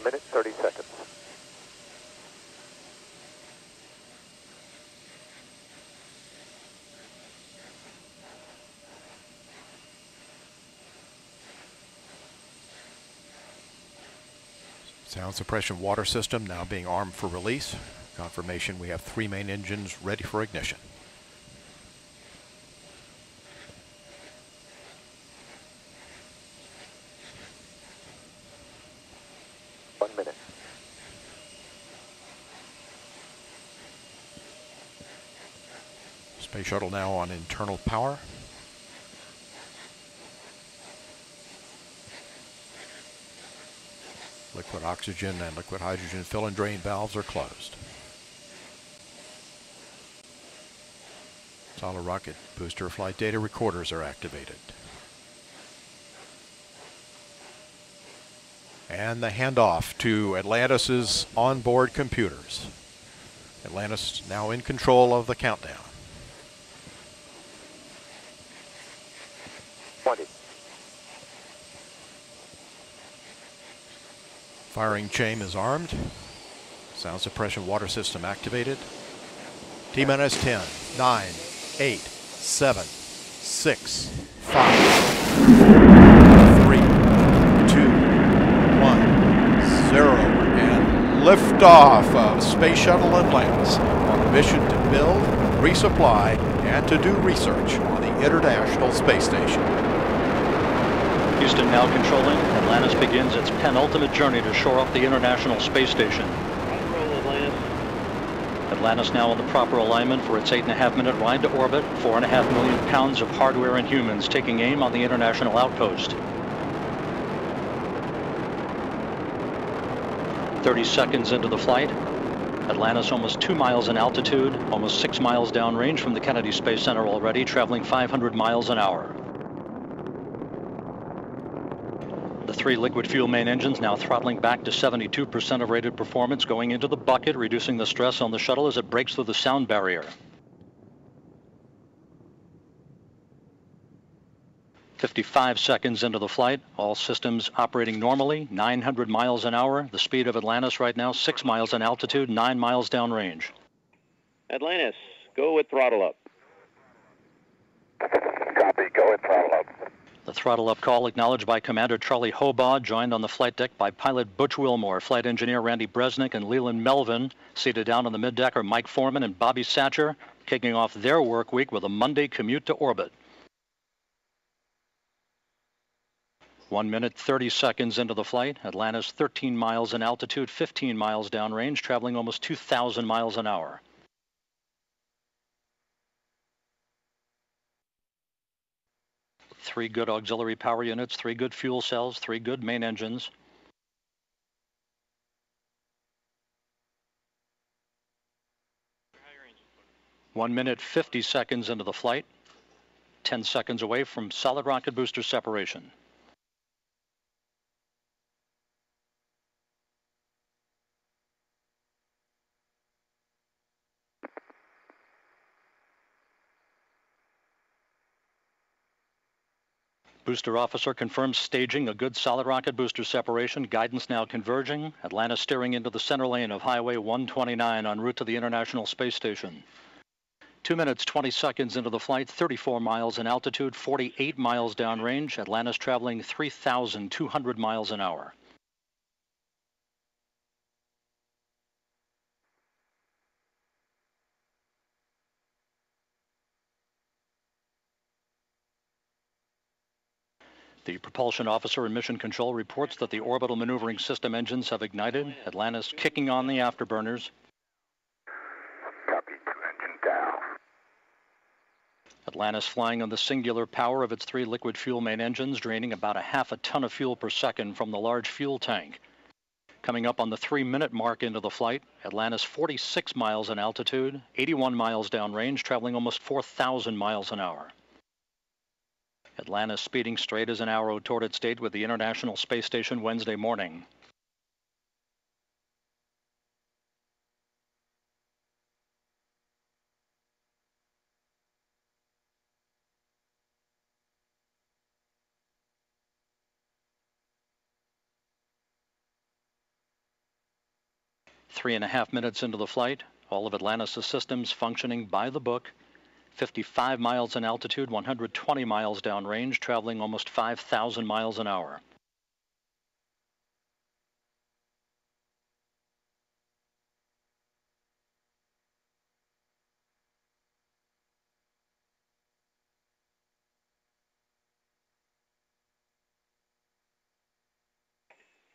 1 minute, 30 seconds. Sound suppression water system now being armed for release. Confirmation we have 3 main engines ready for ignition. Space shuttle now on internal power. Liquid oxygen and liquid hydrogen fill and drain valves are closed. Solid rocket booster flight data recorders are activated. And the handoff to Atlantis' onboard computers. Atlantis now in control of the countdown. 20. Firing chain is armed. Sound suppression water system activated. T-minus 10, 9, 8, 7, 6, 5, 3, 2, 1, 0. And liftoff of Space Shuttle Atlantis on a mission to build, resupply, and to do research on the International Space Station. Houston now controlling. Atlantis begins its penultimate journey to shore up the International Space Station. Atlantis now in the proper alignment for its 8.5-minute ride to orbit. 4.5 million pounds of hardware and humans taking aim on the International Outpost. 30 seconds into the flight. Atlantis almost 2 miles in altitude, almost 6 miles downrange from the Kennedy Space Center already, traveling 500 miles an hour. The 3 liquid fuel main engines now throttling back to 72% of rated performance, going into the bucket, reducing the stress on the shuttle as it breaks through the sound barrier. 55 seconds into the flight, all systems operating normally, 900 miles an hour. The speed of Atlantis right now, 6 miles in altitude, 9 miles downrange. Atlantis, go with throttle up. Copy, go with throttle up. The throttle up call acknowledged by Commander Charlie Hobaugh, joined on the flight deck by pilot Butch Wilmore, flight engineer Randy Bresnik, and Leland Melvin. Seated down on the middeck are Mike Foreman and Bobby Satcher, kicking off their work week with a Monday commute to orbit. 1 minute, 30 seconds into the flight. Atlantis 13 miles in altitude, 15 miles downrange, traveling almost 2,000 miles an hour. Three good auxiliary power units, 3 good fuel cells, 3 good main engines. One minute, 50 seconds into the flight. 10 seconds away from solid rocket booster separation. Booster officer confirms staging a good solid rocket booster separation. Guidance now converging. Atlantis steering into the center lane of Highway 129 en route to the International Space Station. 2 minutes, 20 seconds into the flight, 34 miles in altitude, 48 miles downrange. Atlantis traveling 3,200 miles an hour. The propulsion officer in mission control reports that the orbital maneuvering system engines have ignited. Atlantis kicking on the afterburners. Copy, 2 engine down. Atlantis flying on the singular power of its 3 liquid fuel main engines, draining about 1/2 ton of fuel per second from the large fuel tank. Coming up on the 3-minute mark into the flight, Atlantis 46 miles in altitude, 81 miles downrange, traveling almost 4,000 miles an hour. Atlantis speeding straight as an arrow toward its date with the International Space Station Wednesday morning. 3.5 minutes into the flight, all of Atlantis' systems functioning by the book. 55 miles in altitude, 120 miles downrange, traveling almost 5,000 miles an hour.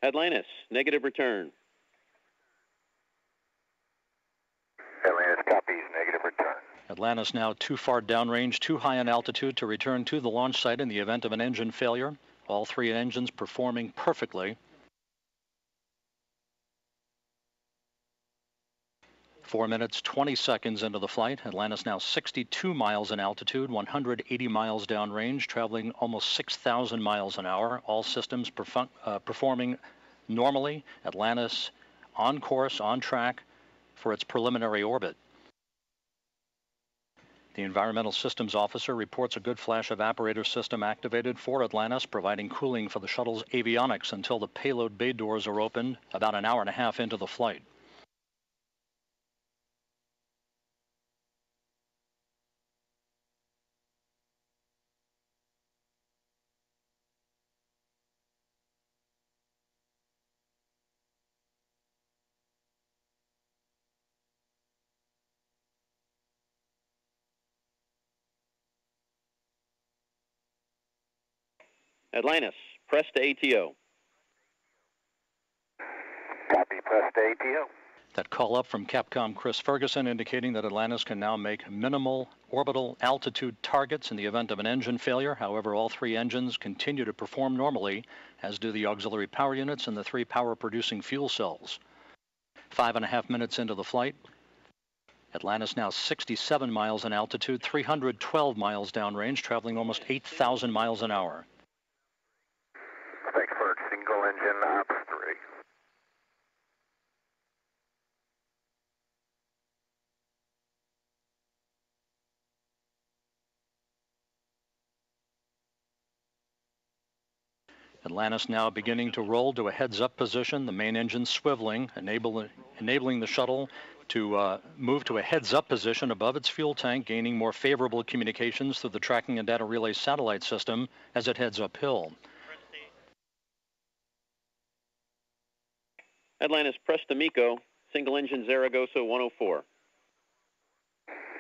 Atlantis, negative return. Atlantis copies, negative return. Atlantis now too far downrange, too high in altitude to return to the launch site in the event of an engine failure. All three engines performing perfectly. 4 minutes, 20 seconds into the flight. Atlantis now 62 miles in altitude, 180 miles downrange, traveling almost 6,000 miles an hour. All systems performing normally. Atlantis on course, on track for its preliminary orbit. The Environmental Systems Officer reports a good flash evaporator system activated for Atlantis, providing cooling for the shuttle's avionics until the payload bay doors are opened about an hour and a half into the flight. Atlantis, press to ATO. Copy, press to ATO. That call up from Capcom Chris Ferguson indicating that Atlantis can now make minimal orbital altitude targets in the event of an engine failure. However, all three engines continue to perform normally, as do the auxiliary power units and the three power-producing fuel cells. 5.5 minutes into the flight, Atlantis now 67 miles in altitude, 312 miles downrange, traveling almost 8,000 miles an hour. Frankfurt, single engine, ops 3. Atlantis now beginning to roll to a heads-up position, the main engine swiveling, enabling the shuttle to move to a heads-up position above its fuel tank, gaining more favorable communications through the tracking and data relay satellite system as it heads uphill. Atlantis, press to MECO, single engine Zaragoza 104.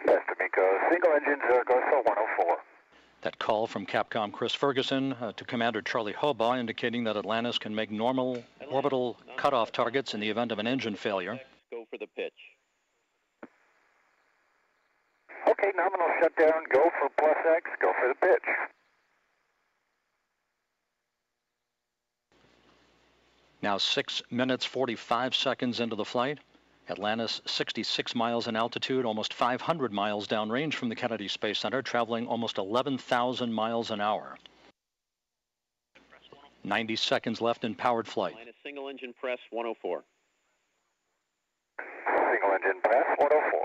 Press to MECO, single engine Zaragoza 104. That call from Capcom Chris Ferguson to Commander Charlie Hobaugh indicating that Atlantis can make normal orbital cutoff targets in the event of an engine failure. Go for the pitch. Okay, nominal shutdown, go for plus X, go for the pitch. Now 6 minutes, 45 seconds into the flight. Atlantis 66 miles in altitude, almost 500 miles downrange from the Kennedy Space Center, traveling almost 11,000 miles an hour. 90 seconds left in powered flight. Atlantis, single engine press 104. Single engine press 104.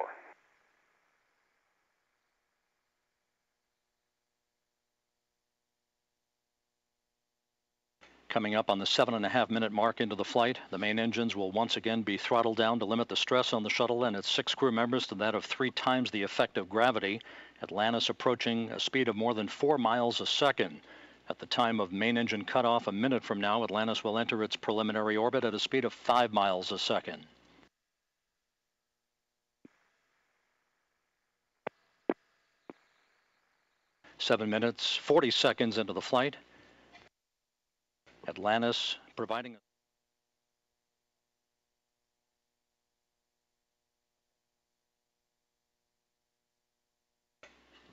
Coming up on the 7.5 minute mark into the flight, the main engines will once again be throttled down to limit the stress on the shuttle and its 6 crew members to that of 3 times the effect of gravity. Atlantis approaching a speed of more than 4 miles a second. At the time of main engine cutoff, a minute from now, Atlantis will enter its preliminary orbit at a speed of 5 miles a second. Seven minutes, 40 seconds into the flight. Atlantis providing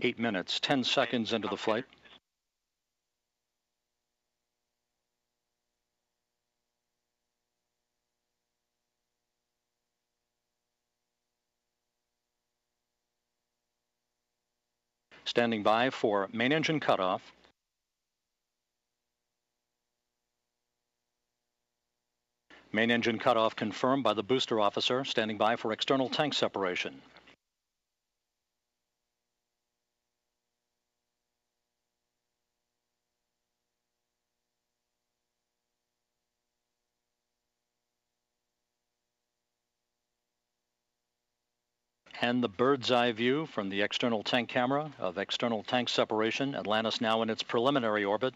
8 minutes, 10 seconds into the flight. Standing by for main engine cutoff. Main engine cutoff confirmed by the booster officer, standing by for external tank separation. And the bird's eye view from the external tank camera of external tank separation. Atlantis now in its preliminary orbit.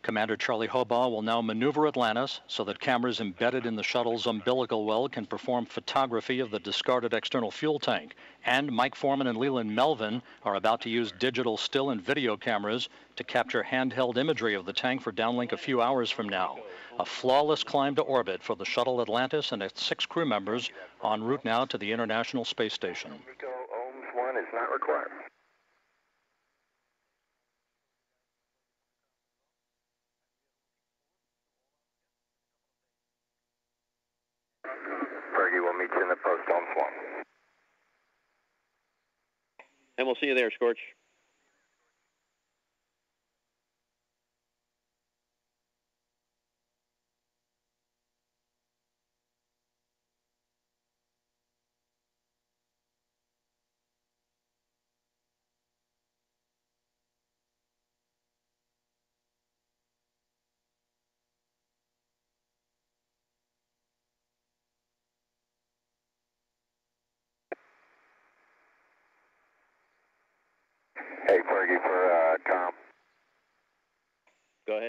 Commander Charlie Hobaugh will now maneuver Atlantis so that cameras embedded in the shuttle's umbilical well can perform photography of the discarded external fuel tank. And Mike Foreman and Leland Melvin are about to use digital still and video cameras to capture handheld imagery of the tank for downlink a few hours from now. A flawless climb to orbit for the Shuttle Atlantis and its 6 crew members en route now to the International Space Station. Miko, ohms 1 is not required. Fergie, we'll meet you in the post, ohms 1. And we'll see you there, Scorch. Hey, Fergie, for Tom. Go ahead.